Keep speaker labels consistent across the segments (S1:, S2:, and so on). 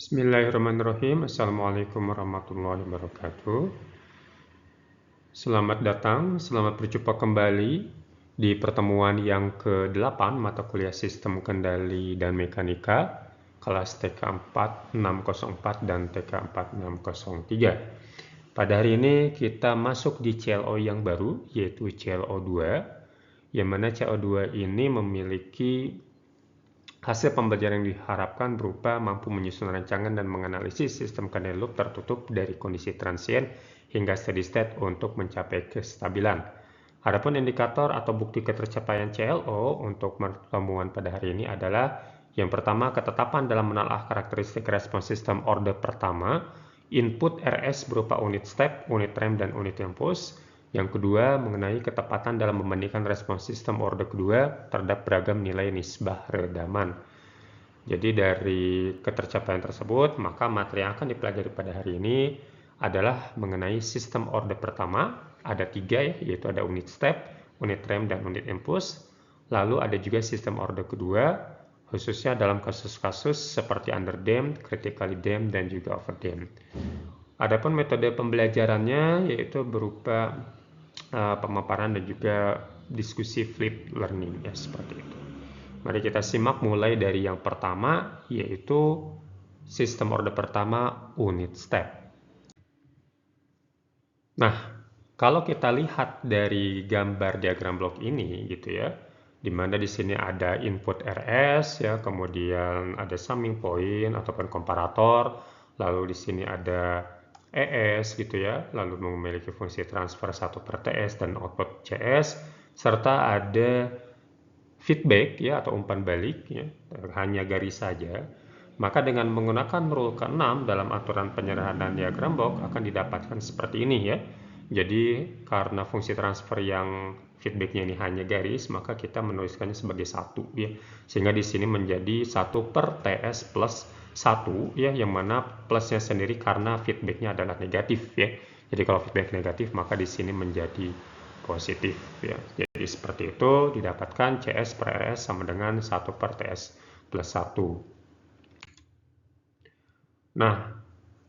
S1: Bismillahirrahmanirrahim. Assalamualaikum warahmatullahi wabarakatuh. Selamat datang, selamat berjumpa kembali di pertemuan yang ke-8 mata kuliah Sistem Kendali dan Mekanika, kelas TK 4604 dan TK 4603. Pada hari ini kita masuk di CLO yang baru, yaitu CLO 2, yang mana CLO 2 ini memiliki hasil pembelajaran yang diharapkan berupa mampu menyusun rancangan dan menganalisis sistem kendali loop tertutup dari kondisi transient hingga steady state untuk mencapai kestabilan. Adapun indikator atau bukti ketercapaian CLO untuk pertemuan pada hari ini adalah yang pertama, ketetapan dalam menelaah karakteristik respons sistem order pertama, input RS berupa unit step, unit rem, dan unit impuls. Yang kedua, mengenai ketepatan dalam membandingkan respons sistem order kedua terhadap beragam nilai nisbah redaman. Jadi dari ketercapaian tersebut, maka materi yang akan dipelajari pada hari ini adalah mengenai sistem order pertama. Ada 3 ya, yaitu ada unit step, unit rem, dan unit impuls. Lalu ada juga sistem order kedua, khususnya dalam kasus-kasus seperti underdamped, critically damped, dan juga overdamped. Adapun metode pembelajarannya yaitu berupa pemaparan dan juga diskusi flip learning ya, seperti itu. Mari kita simak mulai dari yang pertama, yaitu sistem order pertama unit step. Nah, kalau kita lihat dari gambar diagram blok ini gitu ya, di mana di sini ada input RS ya, kemudian ada summing point ataupun komparator, lalu di sini ada ES gitu ya, lalu memiliki fungsi transfer 1 per TS dan output CS, serta ada feedback ya atau umpan balik ya, hanya garis saja. Maka dengan menggunakan rule ke-6 dalam aturan penyederhanaan diagram blok akan didapatkan seperti ini ya. Jadi karena fungsi transfer yang feedbacknya ini hanya garis, maka kita menuliskannya sebagai 1 ya. Sehingga di sini menjadi 1 per TS plus 1 ya, yang mana plusnya sendiri karena feedbacknya adalah negatif ya. Jadi kalau feedback negatif maka di sini menjadi positif ya. Jadi seperti itu didapatkan CS per RS sama dengan 1 per TS plus 1. Nah,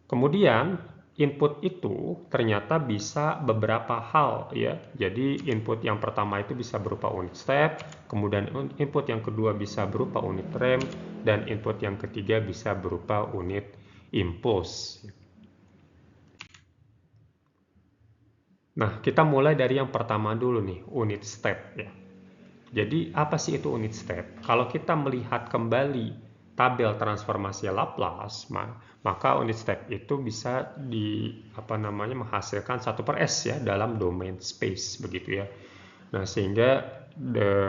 S1: kemudian input itu ternyata bisa beberapa hal ya. Jadi input yang pertama itu bisa berupa unit step, kemudian input yang kedua bisa berupa unit rem, dan input yang ketiga bisa berupa unit impuls. Nah, kita mulai dari yang pertama dulu nih, unit step ya. Jadi apa sih itu unit step? Kalau kita melihat kembali tabel transformasi Laplace, maka unit step itu bisa menghasilkan 1 per S ya dalam domain space begitu ya. Nah, sehingga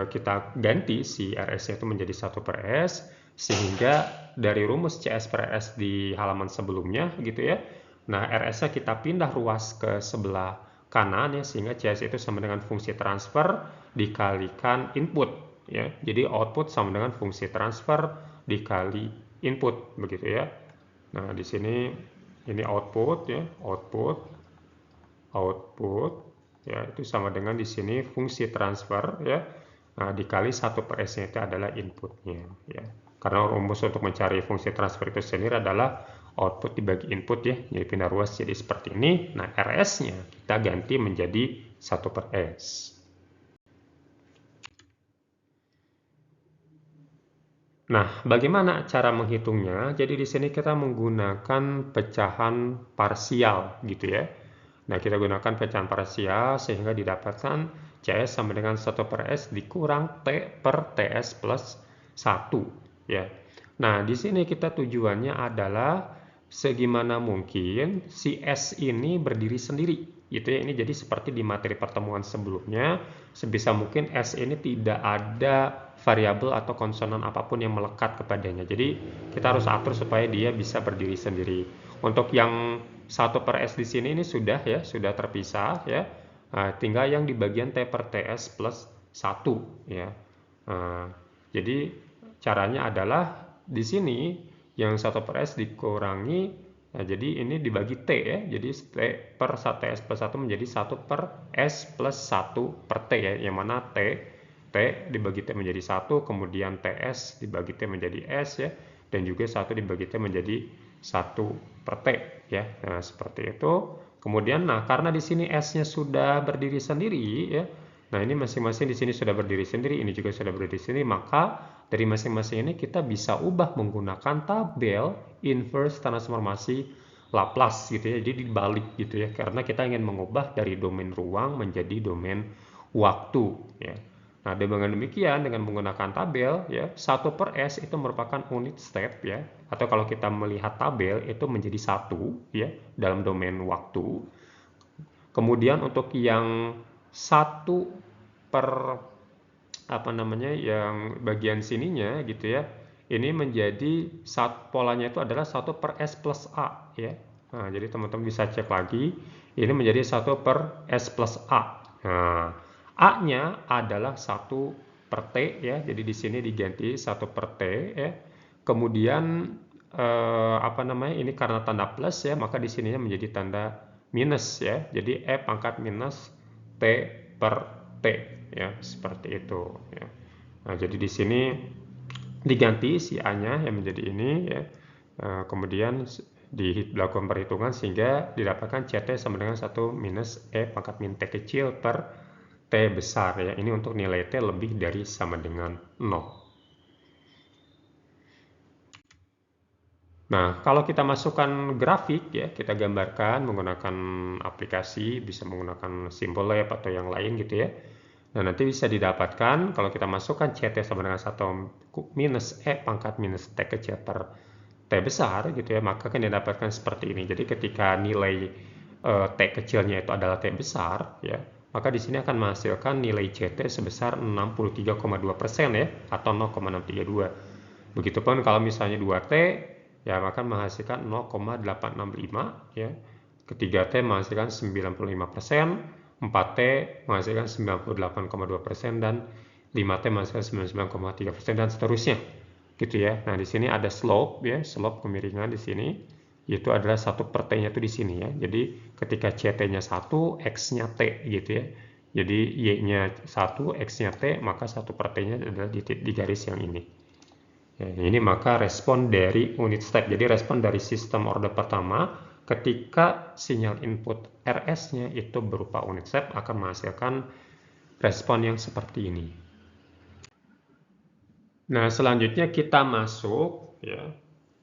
S1: kita ganti si RS itu menjadi 1 per S, sehingga dari rumus CS per RS di halaman sebelumnya gitu ya. Nah, RS-nya kita pindah ruas ke sebelah kanan ya, sehingga CS itu sama dengan fungsi transfer dikalikan input ya. Jadi output sama dengan fungsi transfer dikali input begitu ya. Nah, di sini ini output ya, output ya, itu sama dengan di sini fungsi transfer ya. Nah, dikali 1 per S-nya itu adalah inputnya ya. Karena rumus untuk mencari fungsi transfer itu sendiri adalah output dibagi input ya, jadi pindah ruas jadi seperti ini. Nah, RS-nya kita ganti menjadi 1 per S. Nah, bagaimana cara menghitungnya? Jadi di sini kita menggunakan pecahan parsial gitu ya. Nah, kita gunakan pecahan parsial sehingga didapatkan CS sama dengan 1 per S dikurang T per TS plus 1 ya. Nah, di sini kita tujuannya adalah segimana mungkin si S ini berdiri sendiri gitu ya. Ini jadi seperti di materi pertemuan sebelumnya, sebisa mungkin S ini tidak ada variabel atau konsonan apapun yang melekat kepadanya. Jadi kita harus atur supaya dia bisa berdiri sendiri. Untuk yang 1 per S di sini ini sudah ya, sudah terpisah ya. Nah, tinggal yang di bagian T per TS plus 1 ya. Nah, jadi caranya adalah di sini yang 1 per S dikurangi, nah jadi ini dibagi T ya, jadi T per 1 S plus 1 menjadi 1 per S plus 1 per T ya, yang mana T dibagi T menjadi 1, kemudian TS dibagi T menjadi S ya, dan juga 1 dibagi T menjadi 1 per T ya. Nah, seperti itu. Kemudian nah karena di sini S-nya sudah berdiri sendiri ya. Nah, ini masing-masing di sini sudah berdiri sendiri, ini juga sudah berdiri sendiri, maka dari masing-masing ini kita bisa ubah menggunakan tabel inverse transformasi Laplace gitu ya. Jadi dibalik gitu ya, karena kita ingin mengubah dari domain ruang menjadi domain waktu ya. Nah, dengan demikian dengan menggunakan tabel ya, 1 per S itu merupakan unit step ya, atau kalau kita melihat tabel itu menjadi 1 ya dalam domain waktu. Kemudian untuk yang 1 per apa namanya yang bagian sininya gitu ya, ini menjadi polanya itu adalah 1 per S plus A ya. Nah, jadi teman-teman bisa cek lagi, ini menjadi 1 per S plus A. Nah, A-nya adalah 1 per T ya, jadi di sini diganti 1 per T ya. Kemudian apa namanya, ini karena tanda plus ya, maka di sininya menjadi tanda minus ya. Jadi E pangkat minus T per T ya, seperti itu ya. Nah, jadi di sini diganti si A-nya yang menjadi ini ya. Kemudian dilakukan perhitungan sehingga didapatkan CT sama dengan 1 minus E pangkat min T kecil per T besar ya. Ini untuk nilai T lebih dari sama dengan 0. Nah, kalau kita masukkan grafik ya, kita gambarkan menggunakan aplikasi, bisa menggunakan Symbolab atau yang lain gitu ya. Nah, nanti bisa didapatkan kalau kita masukkan CT sama dengan 1 minus E pangkat minus T kecil per T besar gitu ya, maka akan didapatkan seperti ini. Jadi ketika nilai T kecilnya itu adalah T besar ya, maka di sini akan menghasilkan nilai CT sebesar 63,2% ya, atau 0,632. Begitupun kalau misalnya 2T ya akan menghasilkan 0,865 ya. Ketiga T menghasilkan 95%, 4T menghasilkan 98,2% dan 5T menghasilkan 99,3% dan seterusnya. Gitu ya. Nah, di sini ada slope ya, slope kemiringan di sini. Itu adalah 1 per T-nya itu di sini ya. Jadi ketika CT-nya 1, X-nya T gitu ya. Jadi Y-nya 1, X-nya T, maka 1 per T-nya adalah di garis yang ini. Ya, ini maka respon dari unit step. Jadi respon dari sistem order pertama ketika sinyal input RS-nya itu berupa unit step akan menghasilkan respon yang seperti ini. Nah, selanjutnya kita masuk ya.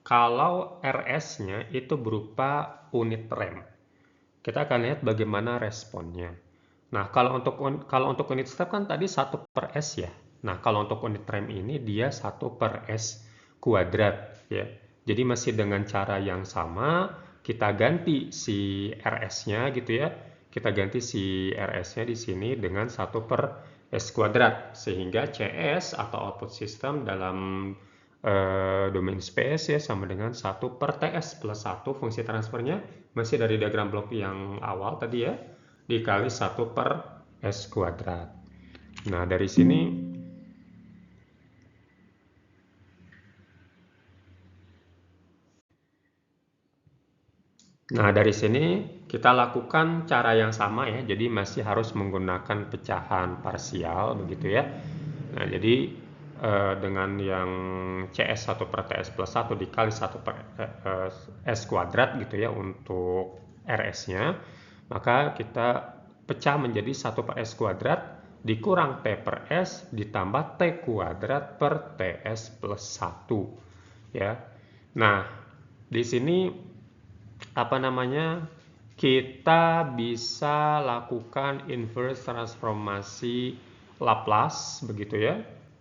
S1: Kalau RS-nya itu berupa unit rem. Kita akan lihat bagaimana responnya. Nah, kalau untuk unit step kan tadi 1 per S ya. Nah, kalau untuk unit rem ini dia 1 per S kuadrat ya. Jadi masih dengan cara yang sama, kita ganti si RS-nya gitu ya. Kita ganti si RS-nya di sini dengan 1 per S kuadrat. Sehingga CS atau output system dalam domain space ya sama dengan 1 per TS plus 1 fungsi transfernya masih dari diagram blok yang awal tadi ya, dikali 1 per S kuadrat. Nah, dari sini kita lakukan cara yang sama ya, jadi masih harus menggunakan pecahan parsial begitu ya. Nah, jadi dengan yang CS 1 per TS plus 1 dikali 1 per S kuadrat gitu ya untuk RS-nya, maka kita pecah menjadi 1 per S kuadrat dikurang T per S ditambah T kuadrat per TS plus 1 ya. Nah, di sini apa namanya, kita bisa lakukan inverse transformasi Laplace begitu ya.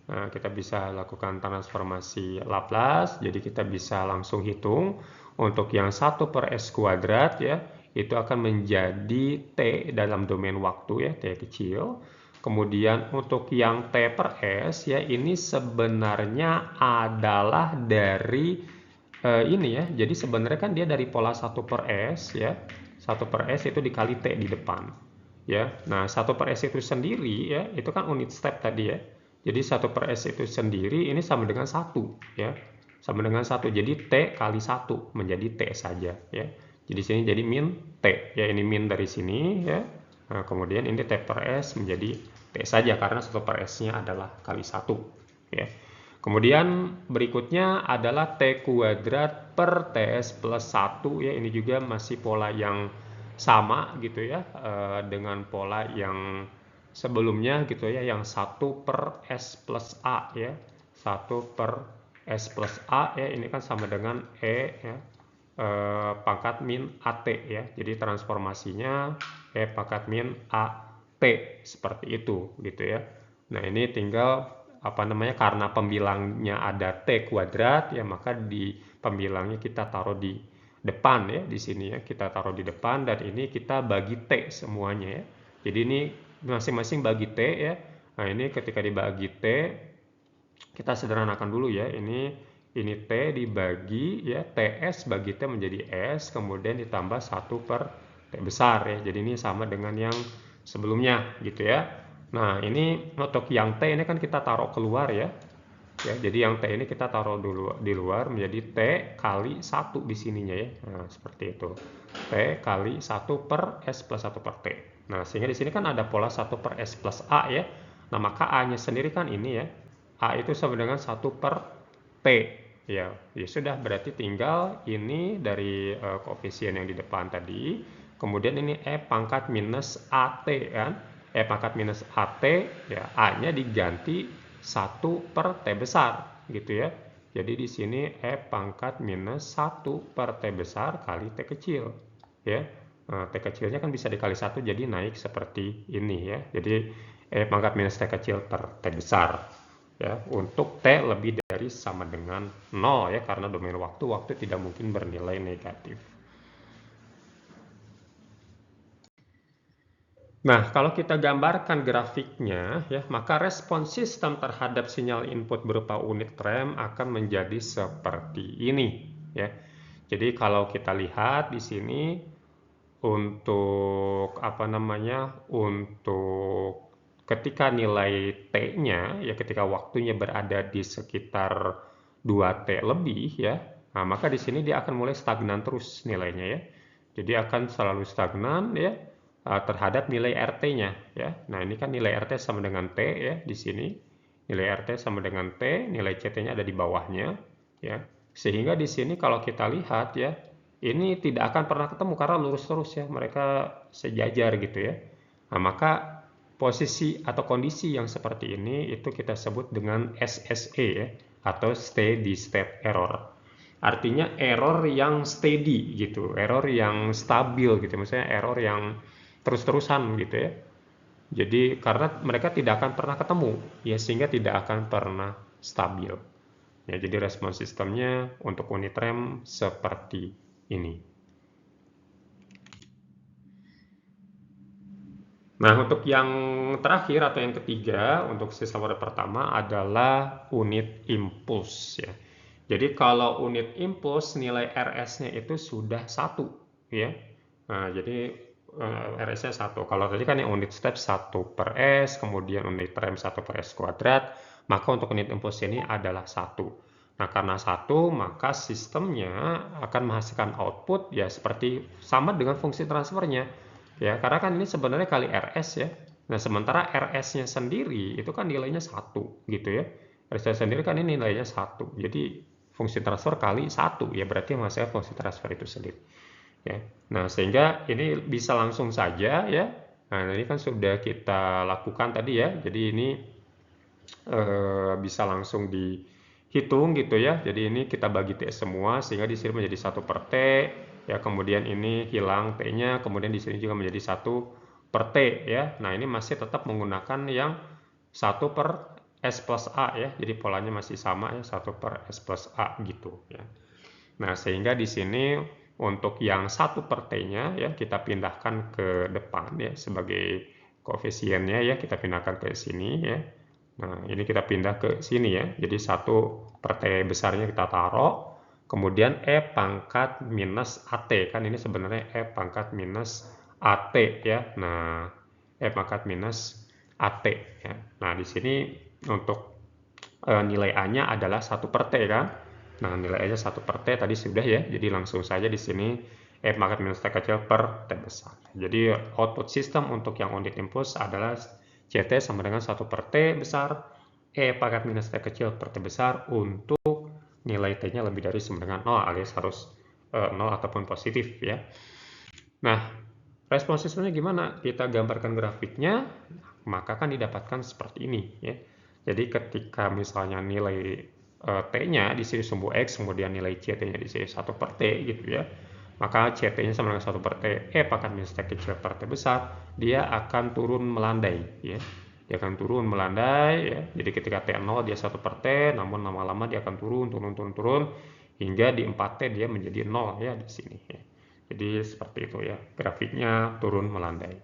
S1: Nah, kita bisa lakukan transformasi Laplace, jadi kita bisa langsung hitung untuk yang 1 per S kuadrat ya, itu akan menjadi T dalam domain waktu ya, T kecil. Kemudian untuk yang T per S ya, ini sebenarnya adalah dari ini ya, jadi sebenarnya kan dia dari pola 1 per S ya, 1 per S itu dikali T di depan ya. Nah, 1 per S itu sendiri ya, itu kan unit step tadi ya. Jadi 1 per S itu sendiri ini sama dengan 1 ya, sama dengan 1. Jadi T kali 1 menjadi T saja ya. Jadi sini jadi min T ya, ini min dari sini ya. Nah, kemudian ini T per S menjadi T saja karena 1 per S nya adalah kali 1 ya. Kemudian berikutnya adalah T kuadrat per TS plus 1 ya. Ini juga masih pola yang sama gitu ya, dengan pola yang sebelumnya gitu ya, yang 1 per S plus A ya. 1 per S plus A ya, ini kan sama dengan E ya, pangkat min AT ya. Jadi transformasinya E pangkat min AT seperti itu gitu ya. Nah, ini tinggal karena pembilangnya ada T kuadrat ya, maka di pembilangnya kita taruh di depan ya, di sini ya kita taruh di depan, dan ini kita bagi T semuanya ya. Jadi ini masing-masing bagi T ya. Nah, ini ketika dibagi T, kita sederhanakan dulu ya. Ini T dibagi ya, TS bagi T menjadi S, kemudian ditambah 1 per T besar ya. Jadi ini sama dengan yang sebelumnya gitu ya. Nah, ini untuk yang T ini kan kita taruh keluar ya. Ya, jadi yang T ini kita taruh dulu di luar menjadi T kali 1 di sininya ya. Nah, seperti itu. T kali 1 per S plus 1 per T. Nah, sehingga di sini kan ada pola 1 per S plus A ya. Nah, maka A-nya sendiri kan ini ya. A itu sama dengan 1 per T. Ya, ya sudah, berarti tinggal ini dari koefisien yang di depan tadi. Kemudian ini E pangkat minus AT kan. E pangkat minus AT, ya A-nya diganti 1 per T besar gitu ya. Jadi di sini E pangkat minus 1 per T besar kali T kecil ya. Nah, T kecilnya kan bisa dikali 1, jadi naik seperti ini ya. Jadi E pangkat minus T kecil per T besar ya, untuk T lebih dari sama dengan 0 ya, karena domain waktu tidak mungkin bernilai negatif. Nah, kalau kita gambarkan grafiknya ya, maka respon sistem terhadap sinyal input berupa unit rem akan menjadi seperti ini ya. Jadi kalau kita lihat di sini untuk untuk ketika nilai T-nya ya, ketika waktunya berada di sekitar 2T lebih ya. Nah, maka di sini dia akan mulai stagnan terus nilainya ya. Jadi akan selalu stagnan ya, terhadap nilai RT-nya ya. Nah, ini kan nilai RT sama dengan T ya di sini. Nilai RT sama dengan T, nilai CT-nya ada di bawahnya ya. Sehingga di sini kalau kita lihat ya, ini tidak akan pernah ketemu karena lurus terus ya, mereka sejajar gitu ya. Nah, maka posisi atau kondisi yang seperti ini itu kita sebut dengan SSE ya, atau steady state error. Artinya error yang steady gitu, error yang stabil gitu, misalnya error yang terus-terusan gitu ya. Jadi karena mereka tidak akan pernah ketemu ya, sehingga tidak akan pernah stabil. Ya, jadi respon sistemnya untuk unit rem seperti ini. Nah, untuk yang terakhir atau yang ketiga untuk sistem order pertama adalah unit impuls ya. Jadi kalau unit impuls nilai RS-nya itu sudah 1 ya. Nah, jadi RS-nya 1. Kalau tadi kan yang unit step 1 per S, kemudian unit rem 1 per S kuadrat, maka untuk unit impuls ini adalah 1. Nah, karena 1, maka sistemnya akan menghasilkan output ya seperti sama dengan fungsi transfernya. Ya, karena kan ini sebenarnya kali RS ya. Nah, sementara RS-nya sendiri itu kan nilainya 1 gitu ya. RS-nya sendiri kan ini nilainya 1. Jadi fungsi transfer kali 1 ya, berarti menghasilkan fungsi transfer itu sendiri. Ya. Nah, sehingga ini bisa langsung saja ya. Nah, ini kan sudah kita lakukan tadi ya. Jadi ini bisa langsung dihitung gitu ya. Jadi ini kita bagi T semua sehingga di sini menjadi 1 per T ya, kemudian ini hilang T-nya, kemudian di sini juga menjadi 1 per T ya. Nah, ini masih tetap menggunakan yang 1 per S plus A ya. Jadi polanya masih sama ya, 1 per S plus A gitu ya. Nah, sehingga di sini untuk yang 1 per T-nya ya kita pindahkan ke depan ya sebagai koefisiennya ya, kita pindahkan ke sini ya. Nah, ini kita pindah ke sini ya. Jadi 1 per T besarnya kita taruh. Kemudian E pangkat minus AT. Kan ini sebenarnya E pangkat minus AT ya. Nah, E pangkat minus AT ya. Nah, di sini untuk nilai A-nya adalah 1 per T kan. Nah, nilai A-nya 1 per T tadi sudah ya. Jadi langsung saja di sini E pangkat minus T kecil per T besar. Jadi output sistem untuk yang unit impulse adalah CT sama dengan 1 per T besar E pangkat minus T kecil per T besar untuk nilai T-nya lebih dari sama dengan 0 alias harus 0 ataupun positif ya. Nah, respon sistemnya gimana? Kita gambarkan grafiknya, maka kan didapatkan seperti ini ya. Jadi ketika misalnya nilai T-nya di sini sumbu X, kemudian nilai CT-nya di sini 1 per T gitu ya. Maka CT-nya sama dengan 1 per T, E pangkat minus T kecil per T besar, dia akan turun melandai ya. Dia akan turun melandai ya. Jadi ketika T0 dia 1 per T, namun lama-lama dia akan turun hingga di 4T dia menjadi 0 ya di sini ya. Jadi seperti itu ya, grafiknya turun melandai.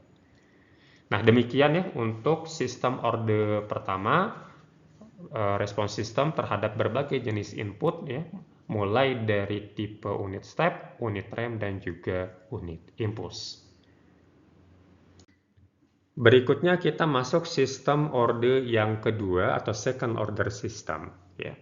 S1: Nah, demikian ya untuk sistem orde pertama, respon sistem terhadap berbagai jenis input ya, mulai dari tipe unit step, unit ramp, dan juga unit impuls. Berikutnya kita masuk sistem orde yang kedua atau second order system ya.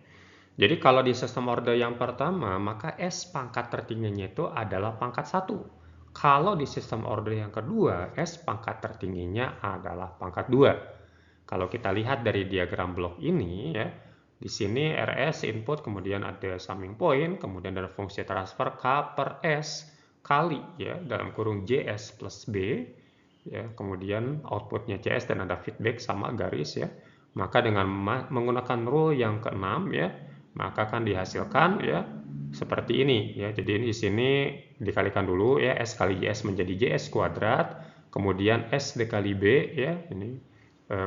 S1: Jadi kalau di sistem orde yang pertama, maka S pangkat tertingginya itu adalah pangkat 1. Kalau di sistem orde yang kedua, S pangkat tertingginya adalah pangkat 2. Kalau kita lihat dari diagram blok ini ya, di sini RS input, kemudian ada summing point, kemudian ada fungsi transfer K per S kali ya dalam kurung JS plus B ya, kemudian outputnya CS dan ada feedback sama garis ya. Maka dengan menggunakan rule yang keenam ya, maka akan dihasilkan ya seperti ini ya. Jadi ini di sini dikalikan dulu ya, S kali JS menjadi JS kuadrat, kemudian S dikali B ya, ini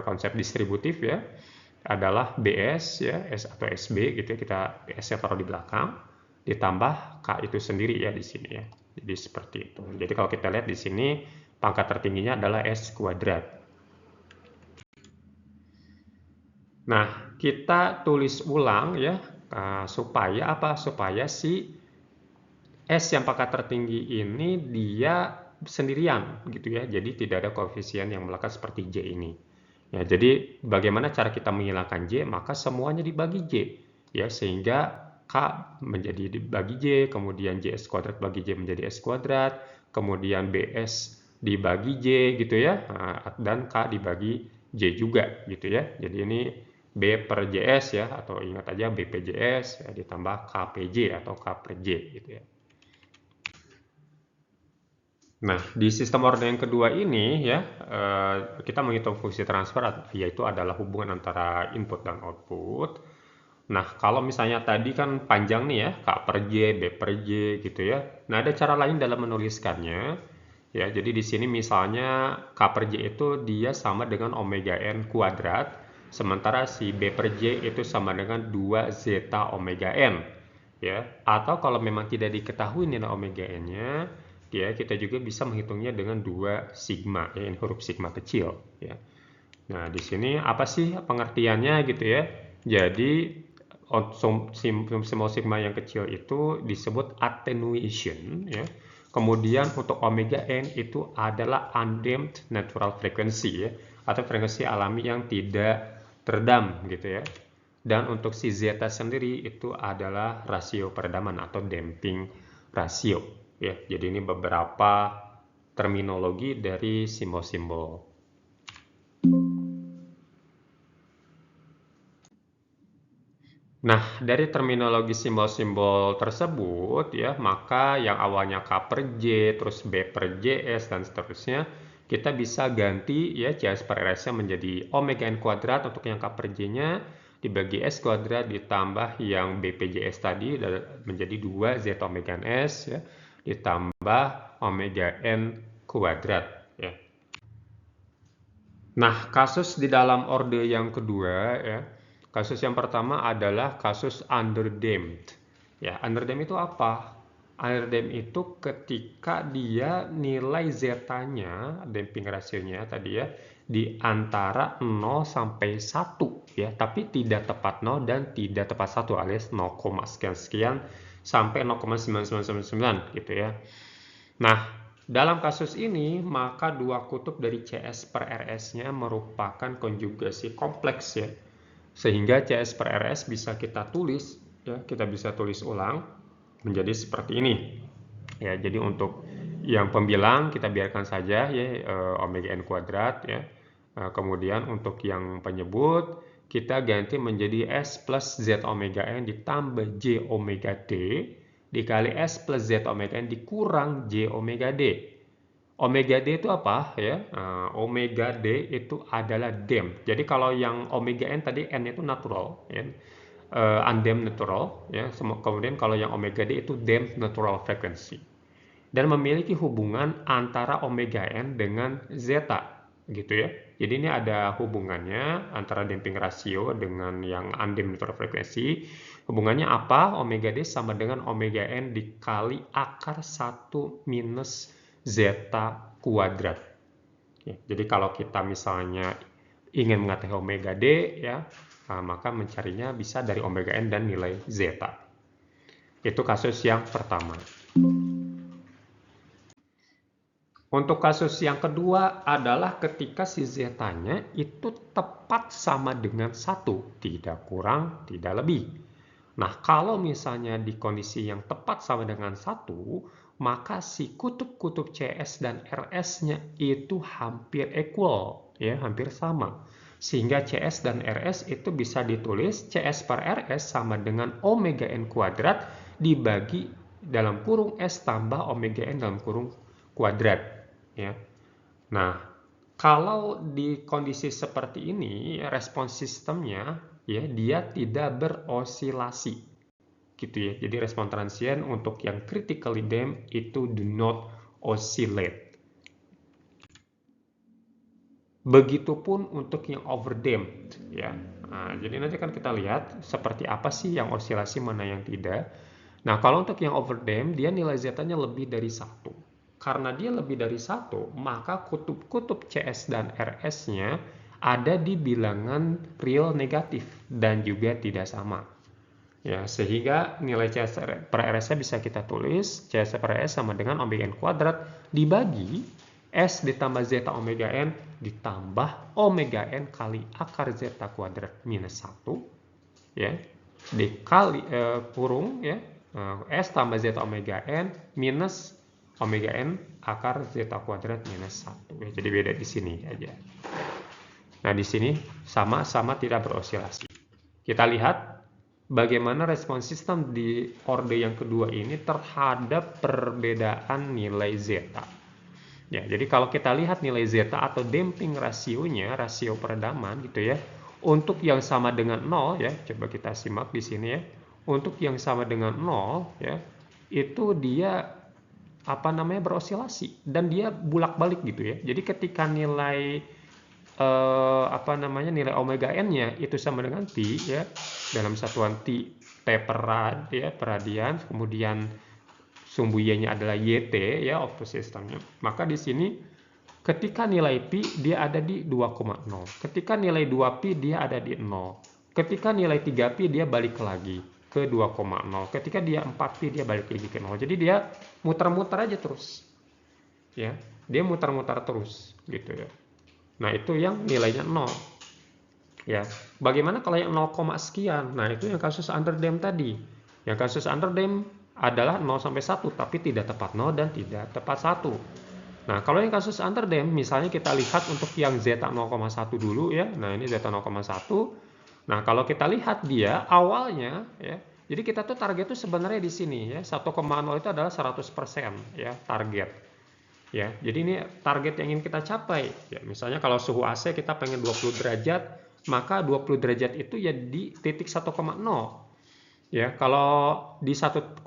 S1: konsep distributif ya, adalah BS ya, S atau SB gitu ya, kita S-nya taruh di belakang, ditambah K itu sendiri ya di sini ya. Jadi seperti itu. Jadi kalau kita lihat di sini pangkat tertingginya adalah S kuadrat. Nah, kita tulis ulang ya, supaya apa? Supaya si S yang pangkat tertinggi ini dia sendirian gitu ya. Jadi tidak ada koefisien yang melekat seperti J ini. Ya, jadi bagaimana cara kita menghilangkan J? Maka semuanya dibagi J ya, sehingga K menjadi dibagi J, kemudian JS kuadrat bagi J menjadi S kuadrat, kemudian BS dibagi J gitu ya, dan K dibagi J juga gitu ya. Jadi ini B per JS ya, atau ingat aja BPJS ya, ditambah KPJ atau K per J gitu ya. Nah, di sistem orde yang kedua ini ya, kita menghitung fungsi transfer, yaitu adalah hubungan antara input dan output. Nah, kalau misalnya tadi kan panjang nih ya, K per J, B per J gitu ya. Nah, ada cara lain dalam menuliskannya. Ya, jadi di sini misalnya K per J itu dia sama dengan omega N kuadrat, sementara si B per J itu sama dengan 2 zeta omega N. Ya, atau kalau memang tidak diketahui nilai omega N-nya, ya kita juga bisa menghitungnya dengan 2 sigma, ya ini huruf sigma kecil ya. Nah, di sini apa sih pengertiannya gitu ya? Jadi simbol sigma yang kecil itu disebut attenuation ya. Kemudian untuk omega n itu adalah undamped natural frequency ya, atau frekuensi alami yang tidak teredam gitu ya. Dan untuk si zeta sendiri itu adalah rasio peredaman atau damping rasio ya. Jadi ini beberapa terminologi dari simbol-simbol. Nah, dari terminologi simbol-simbol tersebut ya, maka yang awalnya K per J, terus B per JS dan seterusnya, kita bisa ganti ya JS per RS-nya menjadi omega N kuadrat untuk yang K per J-nya, dibagi S kuadrat ditambah yang BPJS tadi menjadi 2 Z omega N S ya, ditambah omega N kuadrat ya. Nah, kasus di dalam orde yang kedua ya, kasus yang pertama adalah kasus underdamped. Ya, underdamped itu apa? Underdamped itu ketika dia nilai zeta-nya, damping rasionya tadi ya, di antara 0 sampai 1 ya, tapi tidak tepat 0 dan tidak tepat 1 alias 0, sekian-sekian sampai 0,9999 gitu ya. Nah, dalam kasus ini, maka dua kutub dari CS per RS-nya merupakan konjugasi kompleks ya. Sehingga CS per RS bisa kita tulis, ya, kita bisa tulis ulang menjadi seperti ini. Ya, jadi untuk yang pembilang kita biarkan saja ya, omega N kuadrat ya. Kemudian untuk yang penyebut kita ganti menjadi S plus Z omega N ditambah J omega D dikali S plus Z omega N dikurang J omega D. Omega D itu apa ya? Omega D itu adalah damped. Jadi kalau yang omega N tadi N itu natural, ya. Undamped natural, ya. Kemudian kalau yang omega D itu damped natural frequency. Dan memiliki hubungan antara omega N dengan zeta, gitu ya. Jadi ini ada hubungannya antara damping rasio dengan yang undamped natural frequency. Hubungannya apa? Omega D sama dengan omega N dikali akar 1 minus zeta kuadrat. Ya, jadi kalau kita misalnya ingin mengetahui omega D, ya, maka mencarinya bisa dari omega N dan nilai zeta. Itu kasus yang pertama. Untuk kasus yang kedua adalah ketika si zetanya itu tepat sama dengan 1, tidak kurang, tidak lebih. Nah, kalau misalnya di kondisi yang tepat sama dengan 1, maka si kutub-kutub CS dan RS-nya itu hampir equal, ya, hampir sama. Sehingga CS dan RS itu bisa ditulis CS per RS sama dengan omega N kuadrat dibagi dalam kurung S tambah omega N dalam kurung kuadrat, ya. Nah, kalau di kondisi seperti ini, respons sistemnya, ya, dia tidak berosilasi, gitu ya. Jadi respon transient untuk yang critically damped itu do not oscillate. Begitupun untuk yang overdamped, ya. Nah, jadi nanti kan kita lihat seperti apa sih yang osilasi, mana yang tidak. Nah, kalau untuk yang overdamped, dia nilai zeta-nya lebih dari 1. Karena dia lebih dari 1, maka kutub-kutub CS dan RS-nya ada di bilangan real negatif dan juga tidak sama. Ya, sehingga nilai CS per RS-nya bisa kita tulis CS per RS sama dengan omega N kuadrat dibagi S ditambah zeta omega N ditambah omega N kali akar zeta kuadrat minus 1, ya, dikali kurung, ya, S tambah zeta omega N minus omega N akar zeta kuadrat minus 1. Ya, jadi beda di sini aja. Nah, di sini sama-sama tidak berosilasi. Kita lihat bagaimana respon sistem di orde yang kedua ini terhadap perbedaan nilai zeta. Ya, jadi kalau kita lihat nilai zeta atau damping rasionya, rasio peredaman gitu ya, untuk yang sama dengan 0 ya, coba kita simak di sini ya. Untuk yang sama dengan 0 ya, itu dia berosilasi dan dia bulak-balik gitu ya. Jadi ketika nilai nilai omega N-nya itu sama dengan pi ya, dalam satuan T per rad ya, per radian, kemudian sumbu Y-nya adalah YT ya, output sistemnya. Maka di sini ketika nilai pi dia ada di 2,0. Ketika nilai 2pi dia ada di 0. Ketika nilai 3pi dia balik lagi ke 2,0. Ketika dia 4pi dia balik lagi ke 0. Jadi dia muter-muter aja terus. Ya, dia muter-muter terus gitu ya. Nah, itu yang nilainya 0. Ya, bagaimana kalau yang 0, sekian? Nah, itu yang kasus underdamped tadi. Yang kasus underdamped adalah 0 sampai 1, tapi tidak tepat 0 dan tidak tepat 1. Nah, kalau yang kasus underdamped, misalnya kita lihat untuk yang zeta 0,1 dulu ya. Nah, ini zeta 0,1. Nah, kalau kita lihat dia awalnya ya. Jadi kita tuh target tuh sebenarnya di sini ya. 1,0 itu adalah 100% ya target. Ya, jadi ini target yang ingin kita capai. Ya, misalnya kalau suhu AC kita pengen 20 derajat, maka 20 derajat itu ya di titik 1,0. Ya, kalau di 1,5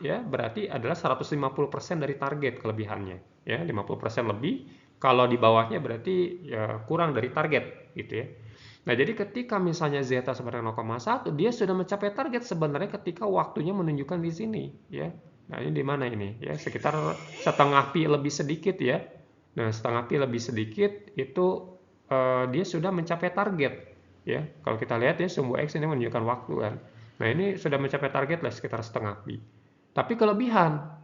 S1: ya berarti adalah 150% dari target kelebihannya. Ya, 50% lebih. Kalau di bawahnya berarti ya kurang dari target gitu ya. Nah, jadi ketika misalnya zeta sama dengan 0,1, dia sudah mencapai target sebenarnya ketika waktunya menunjukkan di sini ya. Nah, ini di mana ini? Ya, sekitar setengah pi lebih sedikit ya. Nah, setengah pi lebih sedikit itu dia sudah mencapai target ya. Kalau kita lihat ya sumbu X ini menunjukkan waktu kan. Nah, ini sudah mencapai target lah sekitar setengah pi. Tapi kelebihan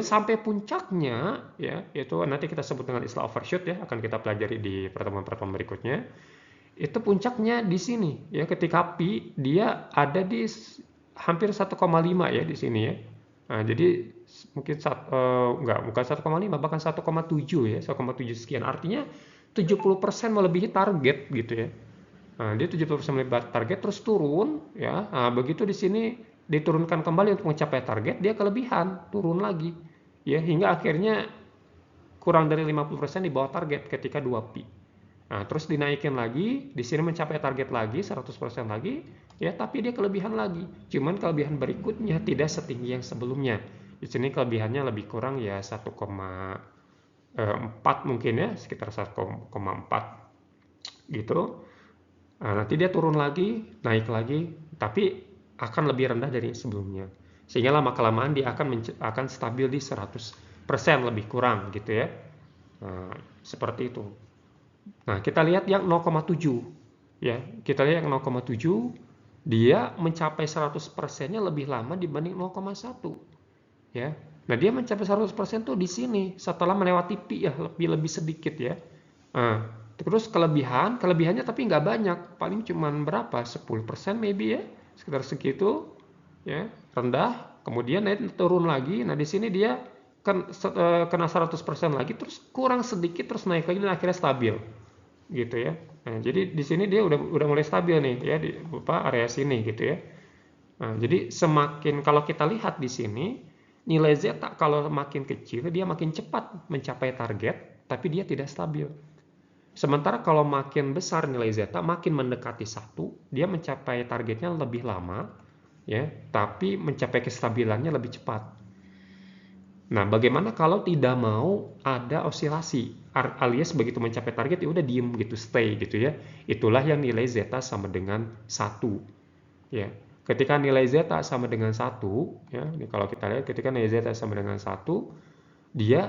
S1: sampai puncaknya ya, itu nanti kita sebut dengan istilah overshoot ya, akan kita pelajari di pertemuan-pertemuan berikutnya. Itu puncaknya di sini ya, ketika pi dia ada di hampir 1,5 ya di sini ya. Nah, jadi mungkin bukan 1,5 bahkan 1,7 ya, 1,7 sekian. Artinya 70% melebihi target gitu ya. Nah, dia 70% melebihi target terus turun ya. Nah, begitu di sini diturunkan kembali untuk mencapai target, dia kelebihan, turun lagi. Ya, hingga akhirnya kurang dari 50% di bawah target ketika 2Pi. Nah, terus dinaikin lagi, di sini mencapai target lagi 100% lagi, ya tapi dia kelebihan lagi. Cuman kelebihan berikutnya tidak setinggi yang sebelumnya. Di sini kelebihannya lebih kurang ya 1,4 mungkin ya, sekitar 1,4 gitu. Nah, nanti dia turun lagi, naik lagi, tapi akan lebih rendah dari sebelumnya. Sehingga lama-kelamaan dia akan stabil di 100% lebih kurang gitu ya. Nah, seperti itu. Nah, kita lihat yang 0,7 ya. Kita lihat yang 0,7 dia mencapai 100%-nya lebih lama dibanding 0,1 ya. Nah, dia mencapai 100% tuh di sini setelah melewati pi ya, lebih sedikit ya. Nah, terus kelebihannya tapi nggak banyak, paling cuman berapa? 10% maybe ya, sekitar segitu ya, rendah, kemudian naik turun lagi. Nah, di sini dia kena 100% lagi, terus kurang sedikit, terus naik lagi dan akhirnya stabil gitu ya. Nah, jadi di sini dia udah mulai stabil nih ya di area sini gitu ya. Nah, jadi semakin kalau kita lihat di sini nilai zeta kalau makin kecil dia makin cepat mencapai target, tapi dia tidak stabil. Sementara kalau makin besar nilai zeta, makin mendekati 1, dia mencapai targetnya lebih lama, ya, tapi mencapai kestabilannya lebih cepat. Nah, bagaimana kalau tidak mau ada osilasi, alias begitu mencapai target ya udah diem gitu, stay gitu ya. Itulah yang nilai zeta sama dengan 1. Ya. Ketika nilai zeta sama dengan 1, ya, ini kalau kita lihat ketika nilai zeta sama dengan 1, dia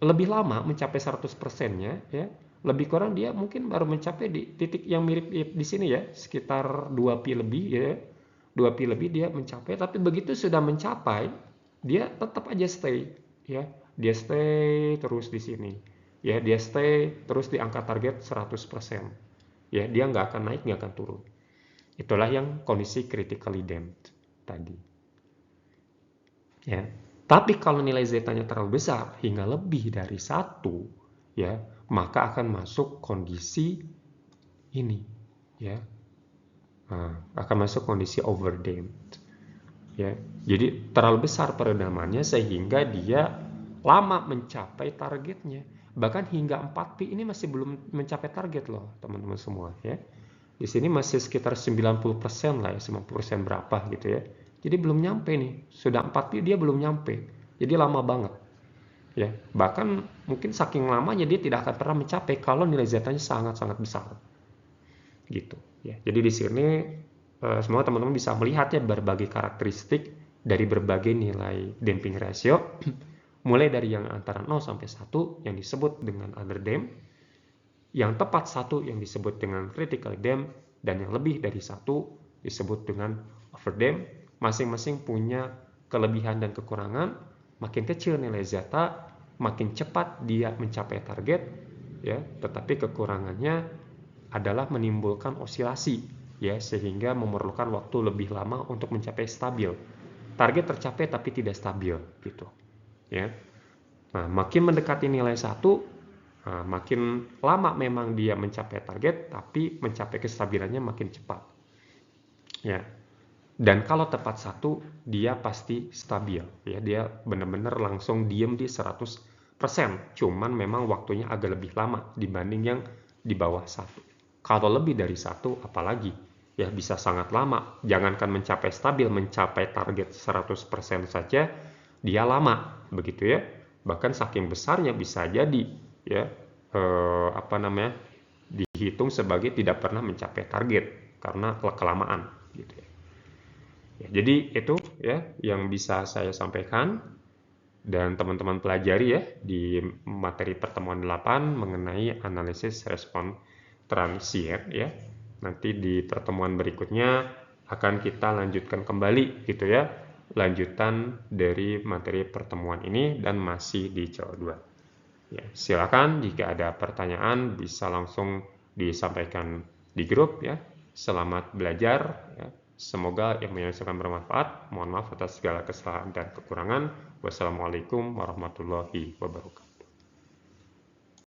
S1: lebih lama mencapai 100%-nya ya. Lebih kurang dia mungkin baru mencapai di titik yang mirip di sini ya, sekitar 2pi lebih ya. 2pi lebih dia mencapai, tapi begitu sudah mencapai dia tetap aja stay ya. Dia stay terus di sini. Ya, dia stay terus di angka target 100%. Ya, dia nggak akan naik, nggak akan turun. Itulah yang kondisi critically damped tadi. Ya. Tapi kalau nilai zeta-nya terlalu besar hingga lebih dari 1, ya, maka akan masuk kondisi ini, ya. Nah, akan masuk kondisi overdamped. Ya. Jadi terlalu besar peredamannya sehingga dia lama mencapai targetnya. Bahkan hingga 4pi ini masih belum mencapai target loh, teman-teman semua, ya. Di sini masih sekitar 90% lah ya, 90% berapa gitu ya. Jadi belum nyampe nih, sudah 4pi dia belum nyampe. Jadi lama banget. Ya, bahkan mungkin saking lamanya dia tidak akan pernah mencapai kalau nilai zeta-nya sangat-sangat besar. Gitu ya. Jadi di sini semua teman-teman bisa melihat ya berbagai karakteristik dari berbagai nilai damping ratio mulai dari yang antara 0 sampai 1 yang disebut dengan underdamp, yang tepat 1 yang disebut dengan critical damp, dan yang lebih dari 1 disebut dengan overdamp. Masing-masing punya kelebihan dan kekurangan. Makin kecil nilai zeta, makin cepat dia mencapai target, ya, tetapi kekurangannya adalah menimbulkan osilasi, ya, sehingga memerlukan waktu lebih lama untuk mencapai stabil. Target tercapai tapi tidak stabil gitu, ya. Nah, makin mendekati nilai 1, nah, makin lama memang dia mencapai target, tapi mencapai kestabilannya makin cepat. Ya. Dan kalau tepat 1, dia pasti stabil. Ya, dia benar-benar langsung diem di 100%. Cuman memang waktunya agak lebih lama dibanding yang di bawah 1. Kalau lebih dari 1, apalagi ya bisa sangat lama. Jangankan mencapai stabil, mencapai target 100% saja dia lama, begitu ya. Bahkan saking besarnya bisa jadi ya dihitung sebagai tidak pernah mencapai target karena kelamaan gitu ya. Ya, jadi itu ya yang bisa saya sampaikan dan teman-teman pelajari ya di materi pertemuan 8 mengenai analisis respon transient ya. Nanti di pertemuan berikutnya akan kita lanjutkan kembali gitu ya, lanjutan dari materi pertemuan ini dan masih di CO2. Ya, silakan jika ada pertanyaan bisa langsung disampaikan di grup ya. Selamat belajar ya. Semoga yang menyaksikan bermanfaat. Mohon maaf atas segala kesalahan dan kekurangan. Wassalamualaikum warahmatullahi wabarakatuh.